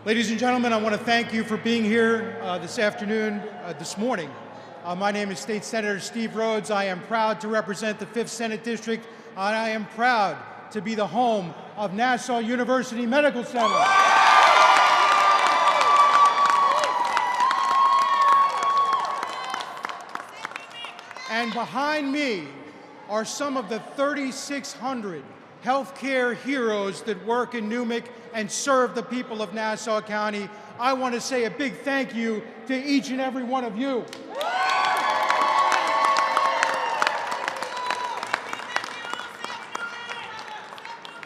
Ladies and gentlemen, I want to thank you for being here this morning. My name is State Senator Steve Rhodes. I am proud to represent the 5th Senate District, and I am proud to be the home of Nassau University Medical Center. And behind me are some of the 3,600 healthcare heroes that work in Newmick and serve the people of Nassau County. I want to say a big thank you to each and every one of you.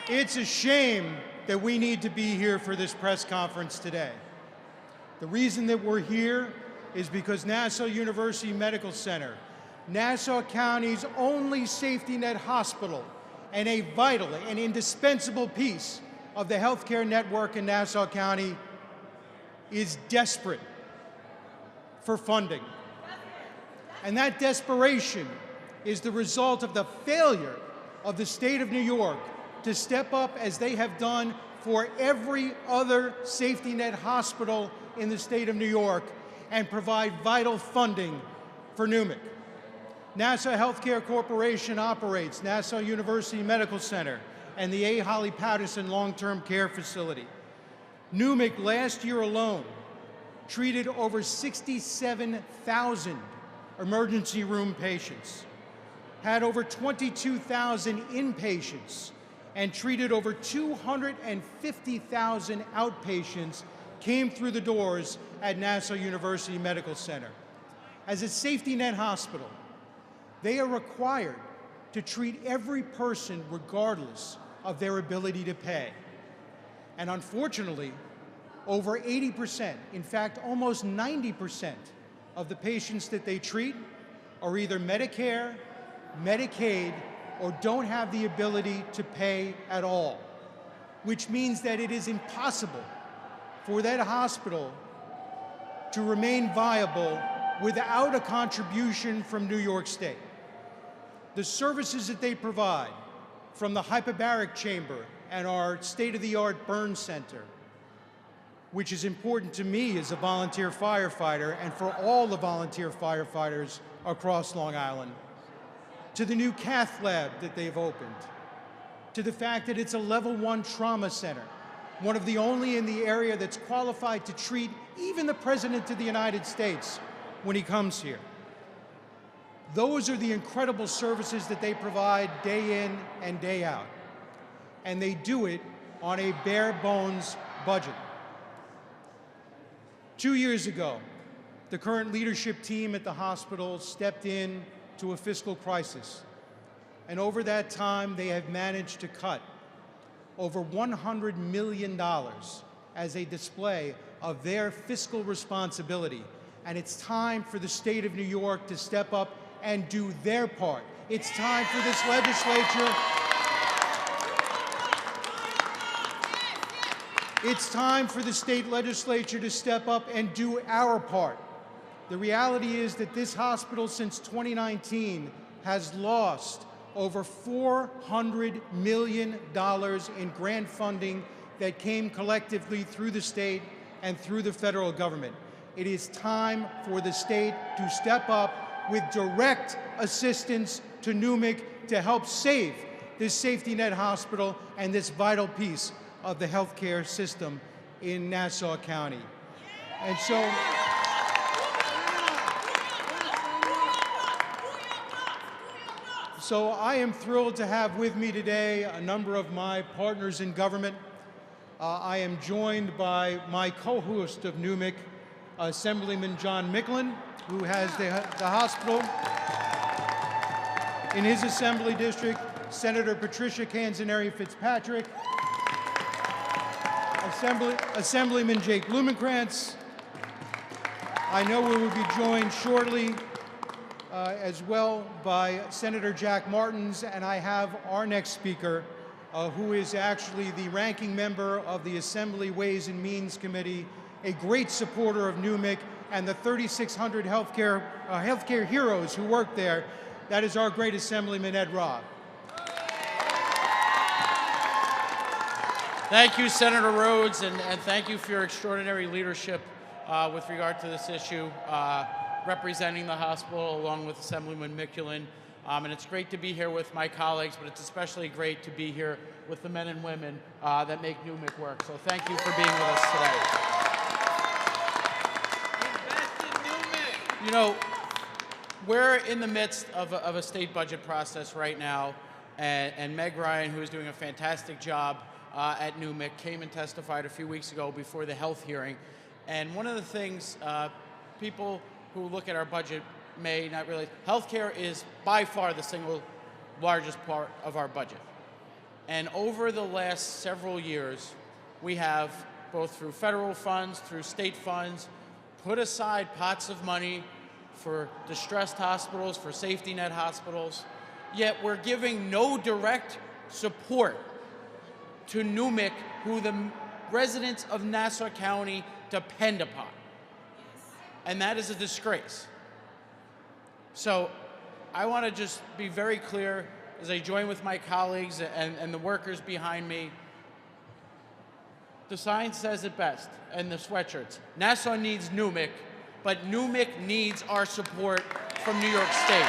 It's a shame that we need to be here for this press conference today. The reason that we're here is because Nassau University Medical Center, Nassau County's only safety net hospital, and a vital and indispensable piece of the healthcare network in Nassau County, is desperate for funding. And that desperation is the result of the failure of the state of New York to step up, as they have done for every other safety net hospital in the state of New York, and provide vital funding for Newmick. Nassau Healthcare Corporation operates Nassau University Medical Center and the A. Holly Patterson Long-Term Care Facility. Newmick last year alone treated over 67,000 emergency room patients, had over 22,000 inpatients, and treated over 250,000 outpatients came through the doors at Nassau University Medical Center. As a safety net hospital, they are required to treat every person regardless of their ability to pay. And unfortunately, over 80%, in fact, almost 90% of the patients that they treat are either Medicare, Medicaid, or don't have the ability to pay at all, which means that it is impossible for that hospital to remain viable without a contribution from New York State. The services that they provide, from the hyperbaric chamber and our state-of-the-art burn center, which is important to me as a volunteer firefighter and for all the volunteer firefighters across Long Island, to the new cath lab that they've opened, to the fact that it's a level 1 trauma center, one of the only in the area that's qualified to treat even the President of the United States when he comes here. Those are the incredible services that they provide day in and day out. And they do it on a bare bones budget. 2 years ago, the current leadership team at the hospital stepped in to a fiscal crisis. And over that time, they have managed to cut over $100 million as a display of their fiscal responsibility. And it's time for the state of New York to step up and do their part. It's time for this legislature. It's time for the state legislature to step up and do our part. The reality is that this hospital, since 2019, has lost over $400 million in grant funding that came collectively through the state and through the federal government. It is time for the state to step up with direct assistance to Newmick to help save this safety net hospital and this vital piece of the healthcare system in Nassau County. And so, I am thrilled to have with me today a number of my partners in government. I am joined by my co-host of Newmick, Assemblyman John Micklin, who has the hospital in his assembly district, Senator Patricia Canzoneri Fitzpatrick, Assemblyman Jake Blumenkrantz. I know we will be joined shortly as well by Senator Jack Martins, and I have our next speaker, who is actually the ranking member of the Assembly Ways and Means Committee, a great supporter of Newmick and the 3,600 healthcare heroes who work there. That is our great Assemblyman Ed Robb. Thank you, Senator Rhodes, and thank you for your extraordinary leadership with regard to this issue, representing the hospital along with Assemblyman Mikulin. And it's great to be here with my colleagues, but it's especially great to be here with the men and women that make NUMIC work. So thank you for being with us today. You know, we're in the midst of a state budget process right now, and Meg Ryan, who is doing a fantastic job at NUMIC, came and testified a few weeks ago before the health hearing. And one of the things people who look at our budget may not realize, healthcare is by far the single largest part of our budget. And over the last several years, we have, both through federal funds, through state funds, put aside pots of money for distressed hospitals, for safety net hospitals, yet we're giving no direct support to NUMIC, who the residents of Nassau County depend upon. And that is a disgrace. So I want to just be very clear as I join with my colleagues and the workers behind me. The sign says it best, and the sweatshirts. Nassau needs NUMIC, but NUMIC needs our support from New York State.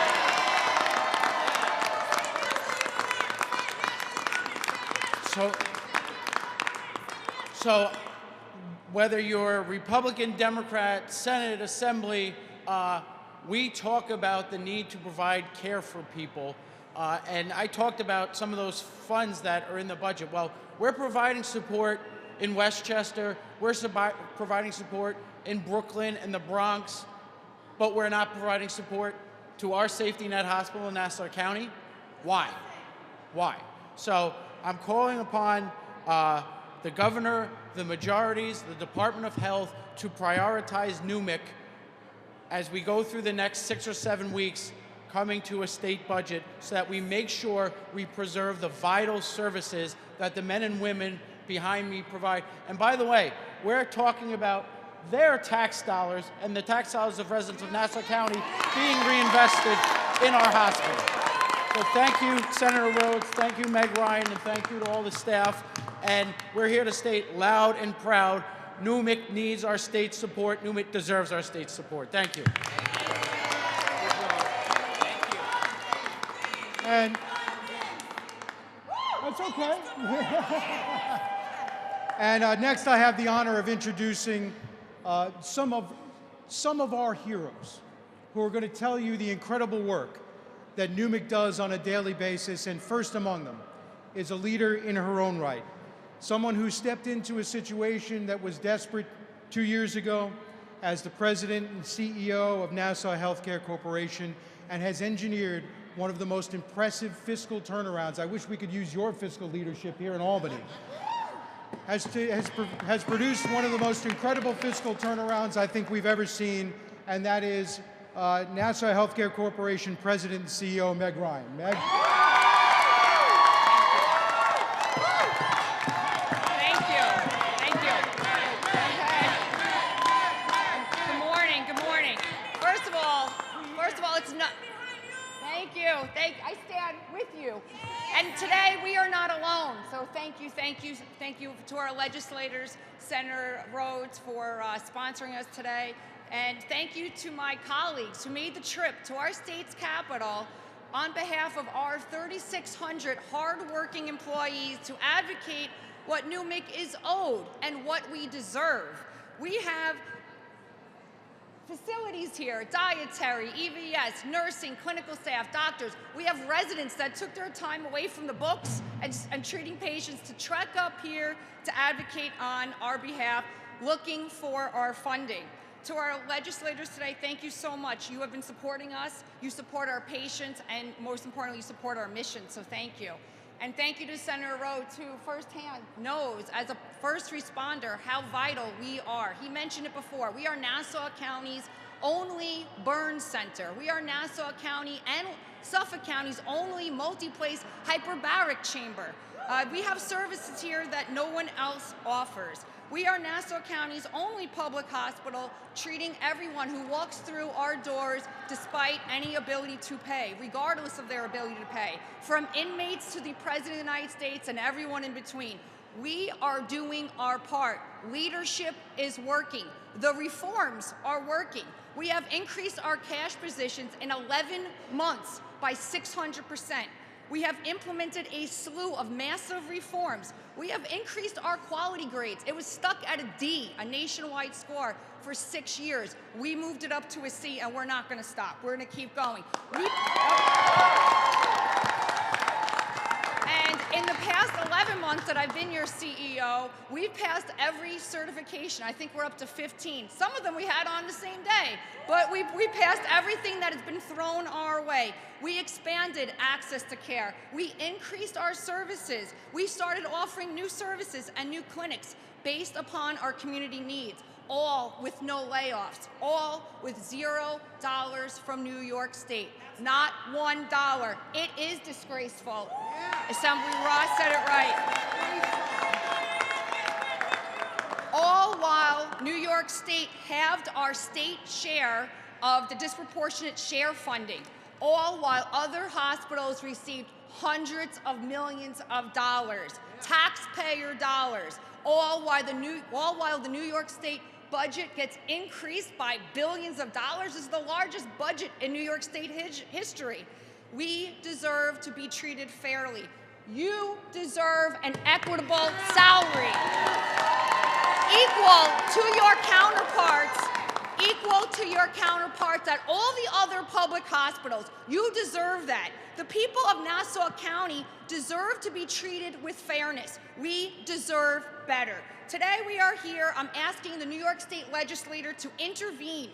So whether you're Republican, Democrat, Senate, Assembly, we talk about the need to provide care for people. And I talked about some of those funds that are in the budget. Well, we're providing support in Westchester, we're providing support in Brooklyn and the Bronx, but we're not providing support to our safety net hospital in Nassau County. Why? Why? So I'm calling upon the governor, the majorities, the Department of Health to prioritize NUMIC as we go through the next 6 or 7 weeks coming to a state budget, so that we make sure we preserve the vital services that the men and women behind me provide. And by the way, we're talking about their tax dollars and the tax dollars of residents of Nassau County being reinvested in our hospital. So thank you, Senator Rhodes, thank you, Meg Ryan, and thank you to all the staff. And we're here to state loud and proud, NUMIC needs our state support. NUMIC deserves our state support. Thank you. And that's okay. And next I have the honor of introducing some of our heroes who are going to tell you the incredible work that NUMIC does on a daily basis. And first among them is a leader in her own right, someone who stepped into a situation that was desperate 2 years ago as the president and CEO of Nassau Healthcare Corporation, and has engineered one of the most impressive fiscal turnarounds. I wish we could use your fiscal leadership here in Albany. Has produced one of the most incredible fiscal turnarounds I think we've ever seen, and that is Nassau Healthcare Corporation President and CEO Meg Ryan. Meg? Thank you. Thank you. Okay. Good morning. First of all, it's not. Thank you. I stand with you. And today we are not alone. So thank you to our legislators, Senator Rhodes, for sponsoring us today. And thank you to my colleagues who made the trip to our state's capital on behalf of our 3,600 hardworking employees to advocate what NUMIC is owed and what we deserve. We have facilities here, dietary, EVS, nursing, clinical staff, doctors. We have residents that took their time away from the books and treating patients to trek up here to advocate on our behalf, looking for our funding. To our legislators today, thank you so much. You have been supporting us, you support our patients, and most importantly, you support our mission, so thank you. And thank you to Senator Rhodes, who firsthand knows, as a first responder, how vital we are. He mentioned it before. We are Nassau County's only burn center. We are Nassau County and Suffolk County's only multi-place hyperbaric chamber. We have services here that no one else offers. We are Nassau County's only public hospital, treating everyone who walks through our doors despite any ability to pay, regardless of their ability to pay, from inmates to the President of the United States and everyone in between. We are doing our part. Leadership is working. The reforms are working. We have increased our cash positions in 11 months by 600%. We have implemented a slew of massive reforms. We have increased our quality grades. It was stuck at a D, a nationwide score, for 6 years. We moved it up to a C, and we're not going to stop. We're going to keep going. And in the past 11 months that I've been your CEO, we've passed every certification. I think we're up to 15. Some of them we had on the same day, but we passed everything that has been thrown our way. We expanded access to care. We increased our services. We started offering new services and new clinics based upon our community needs, all with no layoffs, all with $0 from New York State. Not $1. It is disgraceful. Assembly Ross said it right. All while New York State halved our state share of the disproportionate share funding. All while other hospitals received hundreds of millions of dollars, taxpayer dollars. All while the New York State budget gets increased by billions of dollars. This is the largest budget in New York State history. We deserve to be treated fairly. You deserve an equitable salary, equal to your counterparts at all the other public hospitals. You deserve that. The people of Nassau County deserve to be treated with fairness. We deserve better. Today we are here, I'm asking the New York State legislature to intervene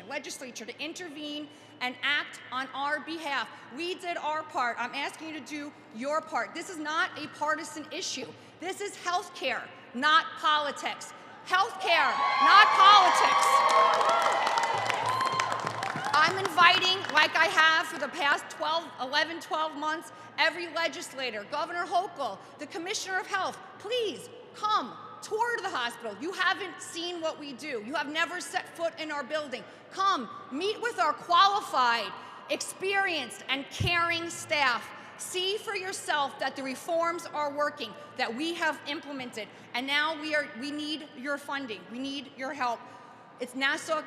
and act on our behalf. We did our part. I'm asking you to do your part. This is not a partisan issue. This is health care, not politics. Health care, not politics. I'm inviting, like I have for the past 12 months, every legislator, Governor Hochul, the Commissioner of Health, please come. Tour the hospital. You haven't seen what we do. You have never set foot in our building. Come, meet with our qualified, experienced, and caring staff. See for yourself that the reforms are working, that we have implemented, and now we need your funding. We need your help. It's Nassau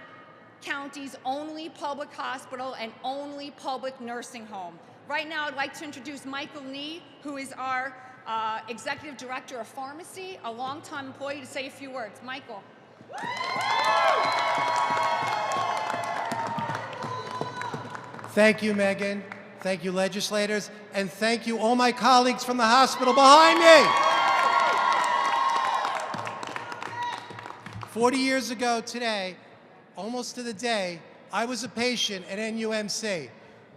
County's only public hospital and only public nursing home. Right now, I'd like to introduce Michael Nee, who is our Executive Director of Pharmacy, a longtime employee, to say a few words. Michael. Thank you, Megan. Thank you, legislators. And thank you, all my colleagues from the hospital behind me. 40 years ago today, almost to the day, I was a patient at NUMC.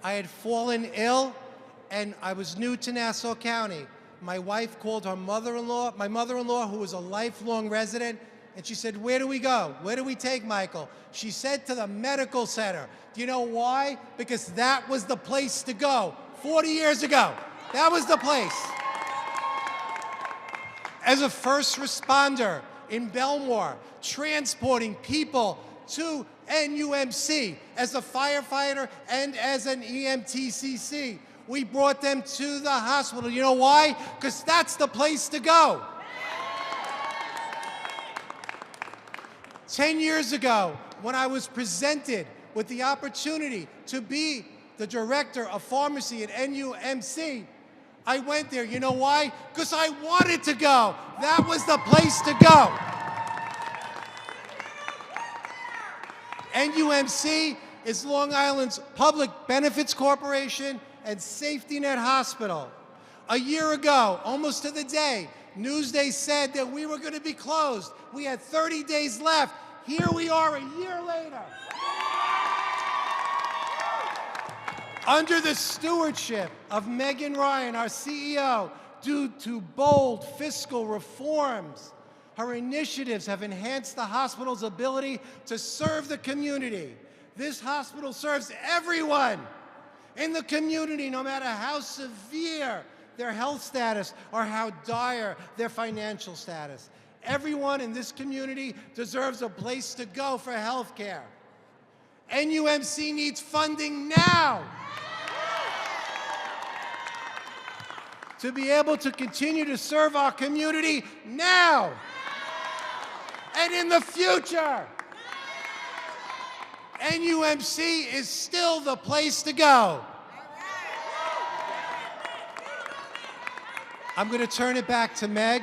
I had fallen ill, and I was new to Nassau County. My wife called her mother-in-law, my mother-in-law, who was a lifelong resident, and she said, where do we go? Where do we take Michael? She said to the medical center. Do you know why? Because that was the place to go 40 years ago. That was the place. As a first responder in Belmore, transporting people to NUMC, as a firefighter and as an EMTCC, we brought them to the hospital. You know why? Because that's the place to go. 10 years ago, when I was presented with the opportunity to be the director of pharmacy at NUMC, I went there. You know why? Because I wanted to go. That was the place to go. NUMC is Long Island's Public Benefits Corporation and Safety Net Hospital. A year ago, almost to the day, Newsday said that we were going to be closed. We had 30 days left. Here we are a year later. Under the stewardship of Megan Ryan, our CEO, due to bold fiscal reforms, her initiatives have enhanced the hospital's ability to serve the community. This hospital serves everyone in the community, no matter how severe their health status or how dire their financial status. Everyone in this community deserves a place to go for health care. NUMC needs funding now. to be able to continue to serve our community now and in the future. NUMC is still the place to go. I'm going to turn it back to Meg.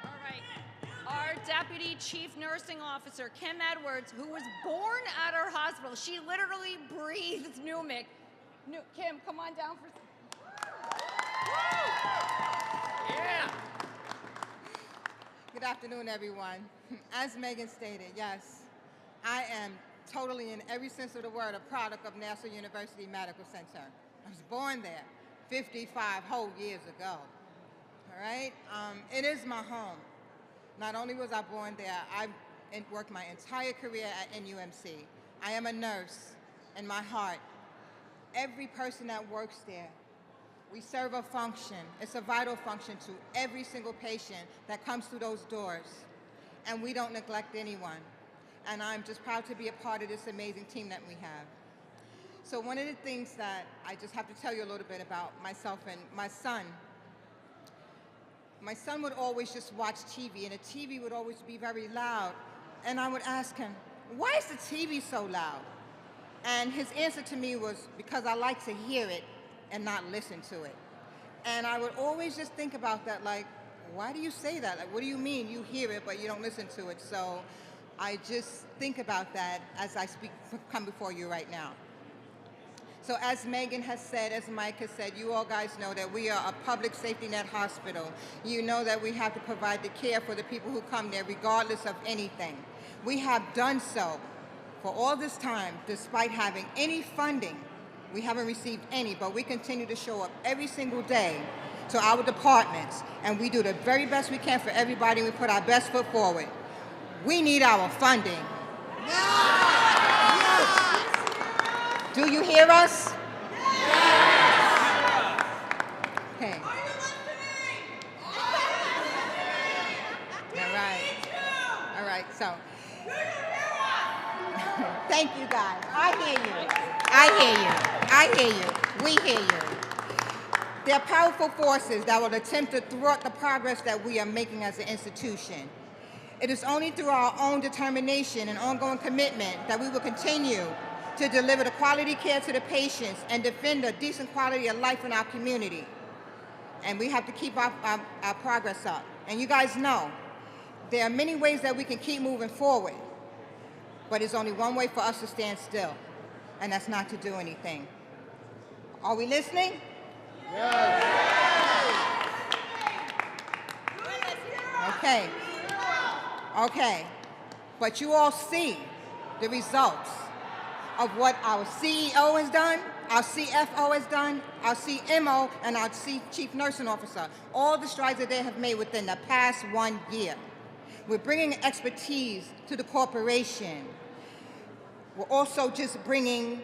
All right. Our Deputy Chief Nursing Officer, Kim Edwards, who was born at our hospital, she literally breathes NUMIC. Kim, come on down for. Yeah. Good afternoon, everyone. As Megan stated, yes, I am totally, in every sense of the word, a product of Nassau University Medical Center. I was born there 55 whole years ago. All right? It is my home. Not only was I born there, I've worked my entire career at NUMC. I am a nurse in my heart. Every person that works there, we serve a function. It's a vital function to every single patient that comes through those doors. And we don't neglect anyone. And I'm just proud to be a part of this amazing team that we have. So one of the things that I just have to tell you a little bit about myself and my son. My son would always just watch TV, and the TV would always be very loud. And I would ask him, why is the TV so loud? And his answer to me was, because I like to hear it and not listen to it. And I would always just think about that, like, why do you say that? Like, what do you mean you hear it but you don't listen to it? So I just think about that as I come before you right now. So as Megan has said, as Mike has said, you all guys know that we are a public safety net hospital. You know that we have to provide the care for the people who come there regardless of anything. We have done so for all this time, despite having any funding. We haven't received any, but we continue to show up every single day to our departments, and we do the very best we can for everybody, and we put our best foot forward. We need our funding. Do you hear us? Yes. Okay. Are you listening? All right. All right, so. Thank you, guys. I hear you. I hear you. I hear you. We hear you. There are powerful forces that will attempt to thwart the progress that we are making as an institution. It is only through our own determination and ongoing commitment that we will continue to deliver the quality care to the patients and defend a decent quality of life in our community. And we have to keep our progress up. And you guys know, there are many ways that we can keep moving forward, but there's only one way for us to stand still, and that's not to do anything. Are we listening? Yes. Okay. Okay. But you all see the results of what our CEO has done, our CFO has done, our CMO, and our Chief Nursing Officer. All the strides that they have made within the past 1 year. We're bringing expertise to the corporation. We're also just bringing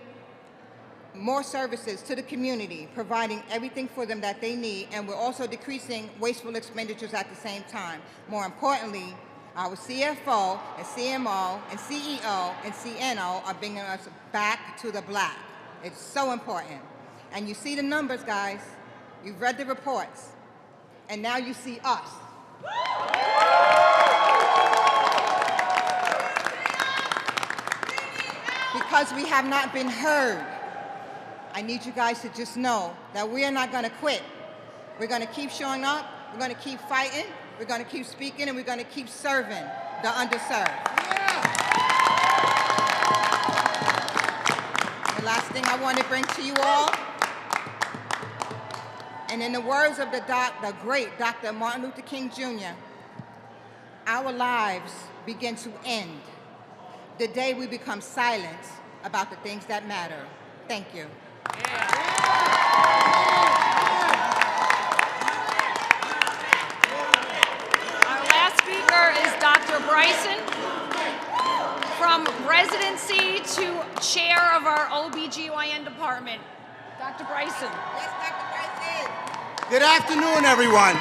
more services to the community, providing everything for them that they need, and we're also decreasing wasteful expenditures at the same time. More importantly, our CFO and CMO and CEO and CNO are bringing us back to the black. It's so important. And you see the numbers, guys. You've read the reports. And now you see us. Because we have not been heard, I need you guys to just know that we are not going to quit. We're going to keep showing up. We're going to keep fighting. We're going to keep speaking, and we're going to keep serving the underserved. Yeah. The last thing I want to bring to you all, and in the words of the great Dr. Martin Luther King Jr., our lives begin to end the day we become silent about the things that matter. Thank you. Our last speaker is Dr. Bryson. From residency to chair of our OBGYN department. Dr. Bryson. Yes, Dr. Bryson. Good afternoon, everyone.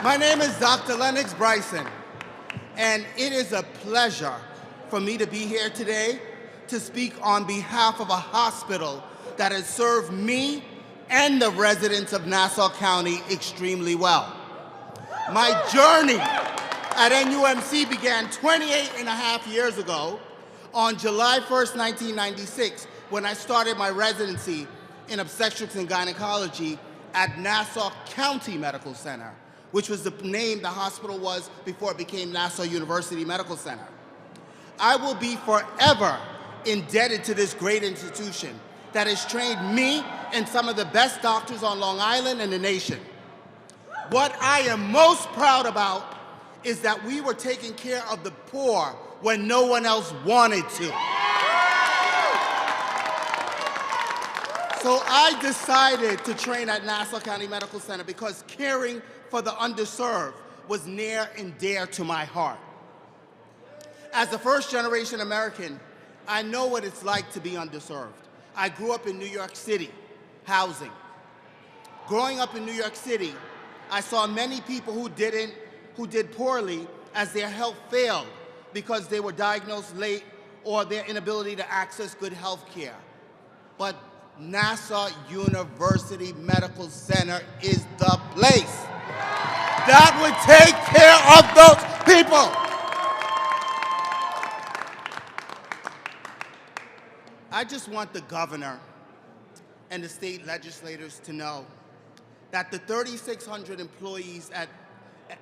My name is Dr. Lennox Bryson, and it is a pleasure for me to be here today to speak on behalf of a hospital that has served me and the residents of Nassau County extremely well. My journey at NUMC began 28.5 years ago on July 1st, 1996, when I started my residency in obstetrics and gynecology at Nassau County Medical Center, which was the name the hospital was before it became Nassau University Medical Center. I will be forever indebted to this great institution that has trained me and some of the best doctors on Long Island and the nation. What I am most proud about is that we were taking care of the poor when no one else wanted to. So I decided to train at Nassau County Medical Center because caring for the underserved was near and dear to my heart. As a first-generation American, I know what it's like to be underserved. I grew up in New York City, housing. Growing up in New York City, I saw many people who did poorly as their health failed because they were diagnosed late or their inability to access good health care. But Nassau University Medical Center is the place that would take care of those people. I just want the governor and the state legislators to know that the 3,600 employees at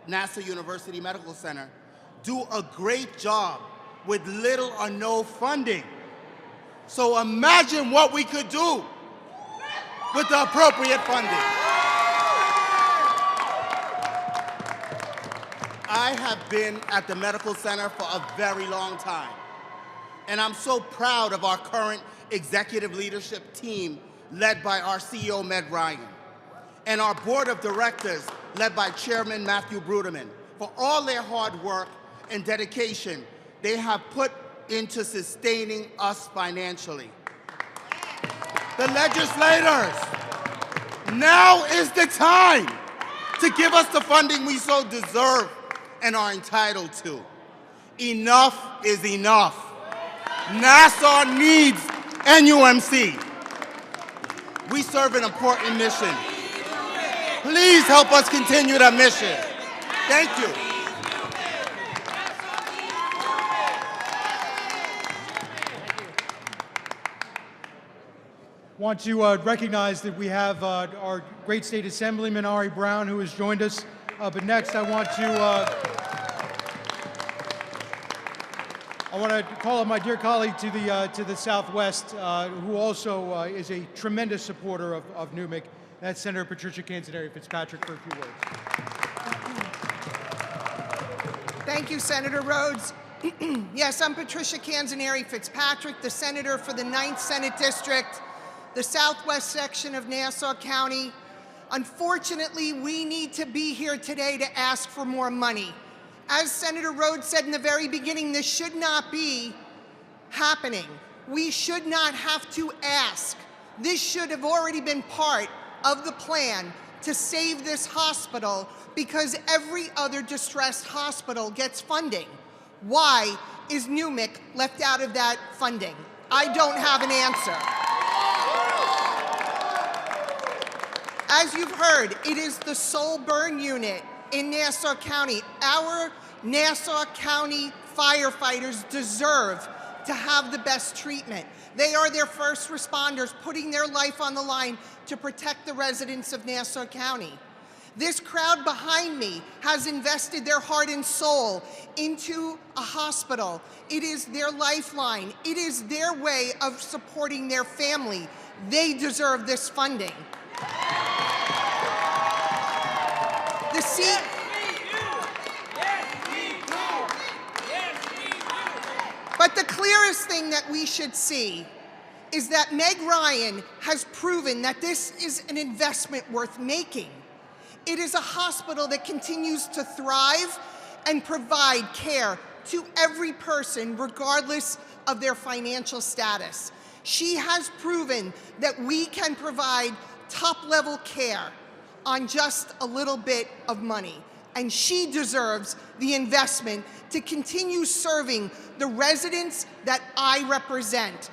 Nassau University Medical Center do a great job with little or no funding. So imagine what we could do with the appropriate funding. I have been at the medical center for a very long time, and I'm so proud of our current executive leadership team led by our CEO, Meg Ryan, and our board of directors led by Chairman Matthew Bruderman for all their hard work and dedication they have put into sustaining us financially. The legislators, now is the time to give us the funding we so deserve and are entitled to. Enough is enough. Nassau needs NUMC. We serve an important mission. Please help us continue that mission. Thank you. Want to recognize that we have our great state assemblyman Ari Brown, who has joined us. But next, I want to call on my dear colleague to the southwest, who also is a tremendous supporter of NUMIC. That's Senator Patricia Canzoneri Fitzpatrick for a few words. Thank you, Senator Rhodes. Yes, I'm Patricia Canzoneri Fitzpatrick, the senator for the 9th Senate District, the southwest section of Nassau County. Unfortunately, we need to be here today to ask for more money. As Senator Rhodes said in the very beginning, this should not be happening. We should not have to ask. This should have already been part of the plan to save this hospital because every other distressed hospital gets funding. Why is NUMIC left out of that funding? I don't have an answer. As you've heard, it is the sole burn unit in Nassau County. Our Nassau County firefighters deserve to have the best treatment. They are their first responders, putting their life on the line to protect the residents of Nassau County. This crowd behind me has invested their heart and soul into a hospital. It is their lifeline. It is their way of supporting their family. They deserve this funding. But the clearest thing that we should see is that Meg Ryan has proven that this is an investment worth making. It is a hospital that continues to thrive and provide care to every person, regardless of their financial status. She has proven that we can provide top-level care on just a little bit of money. And she deserves the investment to continue serving the residents that I represent.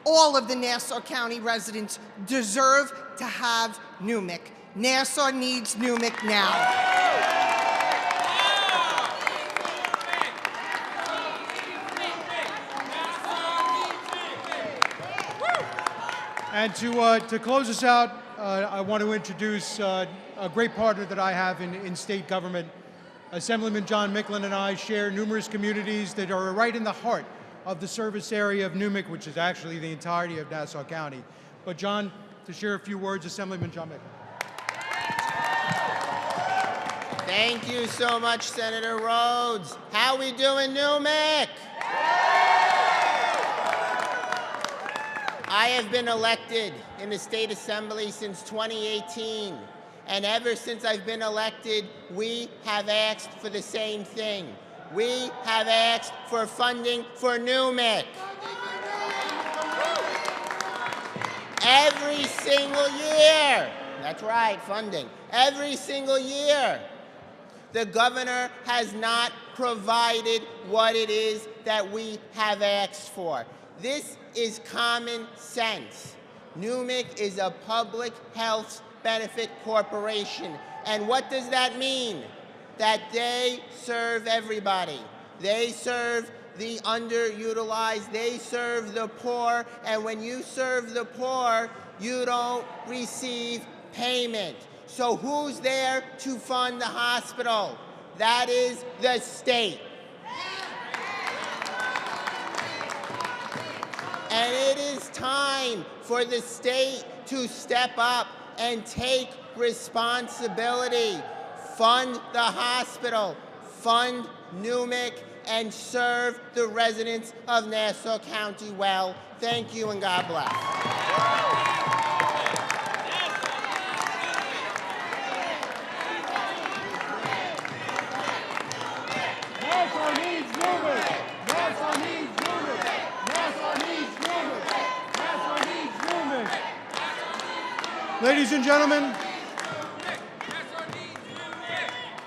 All of the Nassau County residents deserve to have Newmick. Nassau needs Newmick now. And to close us out, I want to introduce a great partner that I have in state government. Assemblyman John Micklin and I share numerous communities that are right in the heart of the service area of Newmick, which is actually the entirety of Nassau County. But John, to share a few words, Assemblyman John Micklin. Thank you so much, Senator Rhodes. How we doing, Newmick? I have been elected in the State Assembly since 2018, and ever since I've been elected, we have asked for the same thing. We have asked for funding for Newmick. Every single year. That's right, funding. Every single year. The governor has not provided what it is that we have asked for. This is common sense. Newmick is a public health benefit corporation. And what does that mean? That they serve everybody. They serve the underutilized, they serve the poor, and when you serve the poor, you don't receive payment. So who's there to fund the hospital? That is the state. And it is time for the state to step up and take responsibility. Fund the hospital, fund Newmick, and serve the residents of Nassau County well. Thank you and God bless. Nassau needs Newmick! Nassau needs Newmick! Nassau needs Newmick! Nassau needs Newmick! Ladies and gentlemen,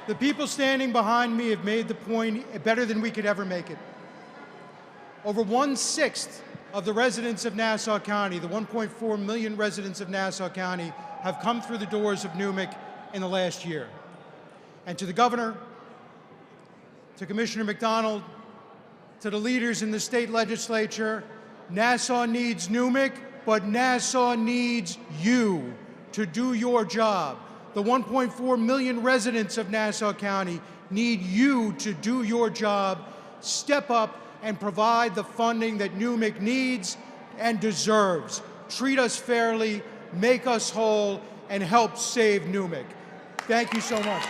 the people standing behind me have made the point better than we could ever make it. Over 1/6 of the residents of Nassau County, the 1.4 million residents of Nassau County, have come through the doors of Newmick in the last year. And to the governor, to Commissioner McDonald, to the leaders in the state legislature, Nassau needs Newmick, but Nassau needs you to do your job. The 1.4 million residents of Nassau County need you to do your job, step up and provide the funding that Newmick needs and deserves. Treat us fairly, make us whole, and help save Newmick. Thank you so much.